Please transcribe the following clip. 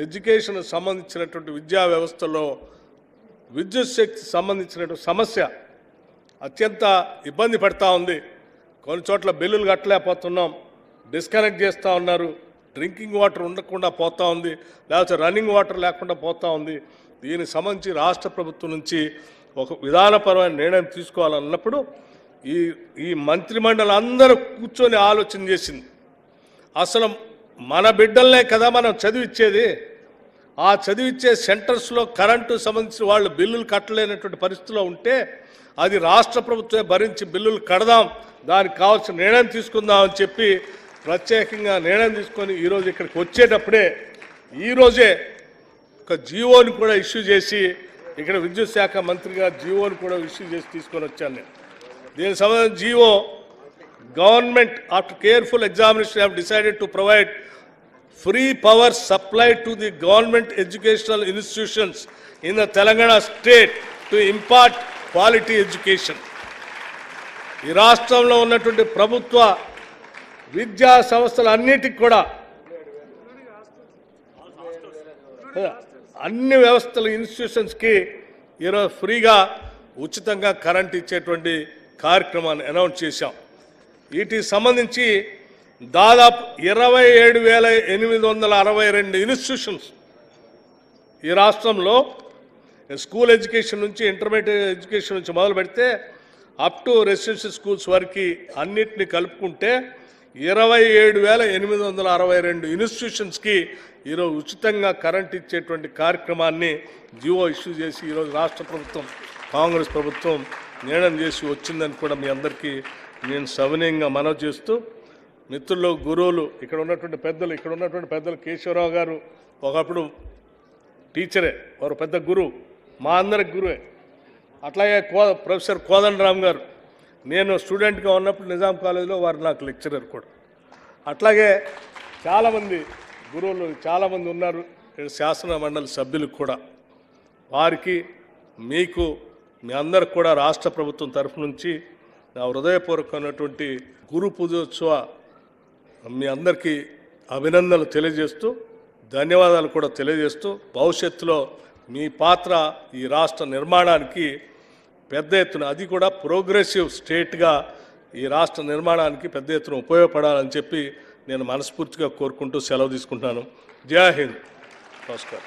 Education సంబంధించినటువంటి విద్యా వ్యవస్థలో విద్యుత్ శక్తి సంబంధించినటువంటి సమస్య అత్యంత ఇబ్బంది పడతా ఉంది. కొన్ని చోట్ల బిల్లులు కట్టలేకపోతున్నాం, డిస్కనెక్ట్ చేస్తూ ఉన్నారు, డ్రింకింగ్ వాటర్ ఉండకుండా పోతూ ఉంది, లేకపోతే రన్నింగ్ వాటర్ లేకుండా పోతూ ఉంది. దీనికి సంబంధించి రాష్ట్ర ప్రభుత్వం నుంచి ఒక విధానపరమైన నిర్ణయం తీసుకోవాలన్నప్పుడు ఈ మంత్రిమండలి అందరూ కూర్చొని ఆలోచన చేసింది. అసలు మన బిడ్డలనే కదా మనం చదివిచ్చేది. ఆ చదివిచ్చే సెంటర్స్లో కరెంటు సంబంధించిన వాళ్ళు బిల్లులు కట్టలేనటువంటి పరిస్థితిలో ఉంటే అది రాష్ట్ర ప్రభుత్వమే భరించి బిల్లులు కడదాం, దానికి కావాల్సిన నిర్ణయం తీసుకుందాం అని చెప్పి ప్రత్యేకంగా నిర్ణయం తీసుకొని ఈరోజు ఇక్కడికి వచ్చేటప్పుడే ఈరోజే ఒక జీవోని కూడా ఇష్యూ చేసి ఇక్కడ విద్యుత్ శాఖ మంత్రిగా జీవోని కూడా ఇష్యూ చేసి తీసుకొని వచ్చాను నేను. దీనికి సంబంధించిన GO government after careful examination have decided to provide free power supply to the government educational institutions in the Telangana state to impart quality education. ఈ రాష్ట్రంలో ఉన్నటువంటి ప్రభుత్వ విద్యా సంస్థలన్నిటికి కూడా అన్ని వ్యవస్థల ఇన్స్టిట్యూషన్స్కి ఈరోజు ఫ్రీగా ఉచితంగా కరెంట్ ఇచ్చేటువంటి కార్యక్రమాన్ని అనౌన్స్ చేశాం. వీటికి సంబంధించి దాదాపు 27,862 ఇన్స్టిట్యూషన్స్ ఈ రాష్ట్రంలో స్కూల్ ఎడ్యుకేషన్ నుంచి ఇంటర్మీడియట్ ఎడ్యుకేషన్ నుంచి మొదలు పెడితే అప్ టు రెసిడెన్షియల్ స్కూల్స్ వరకు అన్నిటిని కలుపుకుంటే 27,862 ఇన్స్టిట్యూషన్స్కి ఈరోజు ఉచితంగా కరెంట్ ఇచ్చేటువంటి కార్యక్రమాన్ని జియో ఇష్యూ చేసి ఈరోజు రాష్ట్ర ప్రభుత్వం కాంగ్రెస్ ప్రభుత్వం నిర్ణయం చేసి వచ్చిందని కూడా మీ అందరికీ నేను సవినయంగా మనవి చేస్తూ, మిత్రులు, గురువులు, ఇక్కడ ఉన్నటువంటి పెద్దలు కేశవరావు గారు ఒకప్పుడు టీచరే, వారు పెద్ద గురువు, మా అందరికి గురువే. అట్లాగే ప్రొఫెసర్ కోదండరామ్ గారు, నేను స్టూడెంట్గా ఉన్నప్పుడు నిజాం కాలేజీలో వారు నాకు లెక్చరర్ కూడా. అట్లాగే చాలామంది గురువులు చాలామంది ఉన్నారు, శాసన మండలి సభ్యులు కూడా. వారికి మీకు మీ అందరికి కూడా రాష్ట్ర ప్రభుత్వం తరఫు నుంచి నా హృదయపూర్వకమైనటువంటి గురు పూజోత్సవ మీ అందరికీ అభినందనలు తెలియజేస్తూ, ధన్యవాదాలు కూడా తెలియజేస్తూ, భవిష్యత్తులో మీ పాత్ర ఈ రాష్ట్ర నిర్మాణానికి పెద్ద ఎత్తున, అది కూడా ప్రోగ్రెసివ్ స్టేట్గా ఈ రాష్ట్ర నిర్మాణానికి పెద్ద ఎత్తున ఉపయోగపడాలని చెప్పి నేను మనస్ఫూర్తిగా కోరుకుంటూ సెలవు తీసుకుంటున్నాను. జై హింద్. నమస్కారం.